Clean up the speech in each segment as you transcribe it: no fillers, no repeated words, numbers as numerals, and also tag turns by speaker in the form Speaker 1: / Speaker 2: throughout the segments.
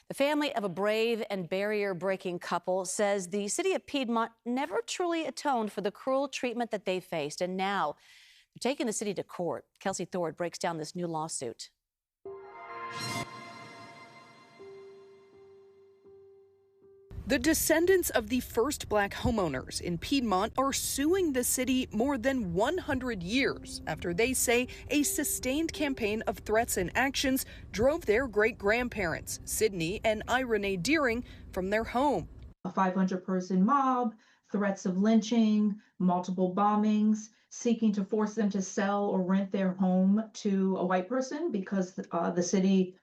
Speaker 1: The family of a brave and barrier-breaking couple says the city of Piedmont never truly atoned for the cruel treatment that they faced, and now they're taking the city to court. Kelsi Thorud breaks down this new lawsuit.
Speaker 2: The descendants of the first black homeowners in Piedmont are suing the city more than 100 years after they say a sustained campaign of threats and actions drove their great-grandparents, Sidney and Irene Deering, from their home.
Speaker 3: A 500-person mob, threats of lynching, multiple bombings, seeking to force them to sell or rent their home to a white person because the city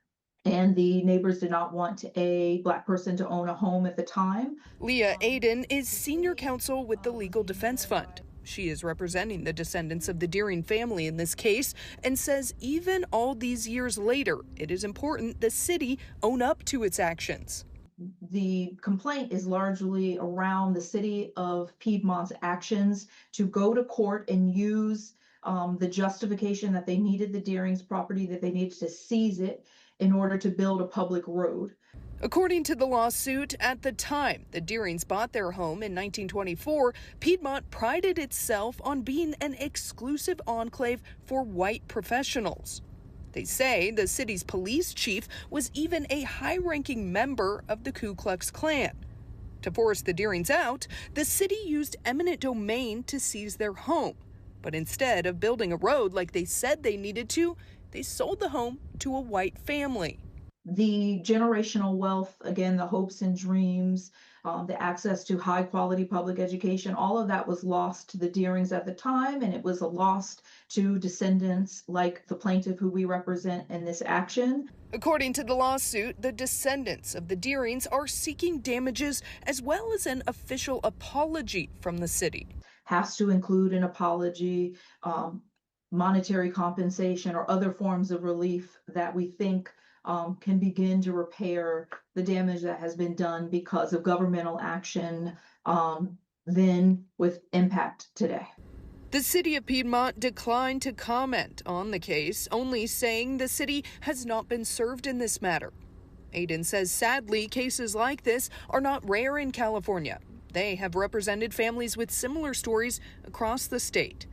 Speaker 3: and the neighbors did not want a black person to own a home at the time.
Speaker 2: Leah Aiden is senior counsel with the Legal Defense Fund. She is representing the descendants of the Deering family in this case and says even all these years later, it is important the city own up to its actions.
Speaker 3: The complaint is largely around the city of Piedmont's actions to go to court and use the justification that they needed the Deering's property, that they needed to seize it in order to build a public road.
Speaker 2: According to the lawsuit, at the time the Deerings bought their home in 1924, Piedmont prided itself on being an exclusive enclave for white professionals. They say the city's police chief was even a high-ranking member of the Ku Klux Klan. To force the Deerings out, the city used eminent domain to seize their home. But instead of building a road like they said they needed to, they sold the home to a white family.
Speaker 3: The generational wealth, again, the hopes and dreams, the access to high quality public education, all of that was lost to the Deerings at the time, and it was lost to descendants like the plaintiff who we represent in this action.
Speaker 2: According to the lawsuit, the descendants of the Deerings are seeking damages as well as an official apology from the city.
Speaker 3: Has to include an apology, monetary compensation, or other forms of relief that we think can begin to repair the damage that has been done because of governmental action then with impact today.
Speaker 2: The city of Piedmont declined to comment on the case, only saying the city has not been served in this matter. Aiden says sadly cases like this are not rare in California. They have represented families with similar stories across the state.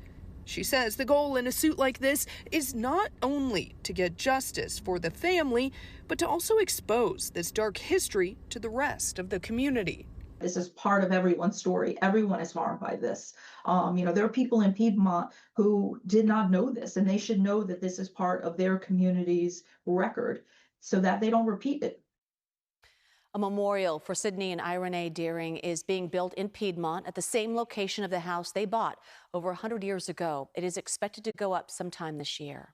Speaker 2: She says the goal in a suit like this is not only to get justice for the family, but to also expose this dark history to the rest of the community.
Speaker 3: This is part of everyone's story. Everyone is harmed by this. There are people in Piedmont who did not know this, and they should know that this is part of their community's record so that they don't repeat it.
Speaker 1: A memorial for Sidney and Irene Deering is being built in Piedmont at the same location of the house they bought over 100 years ago. It is expected to go up sometime this year.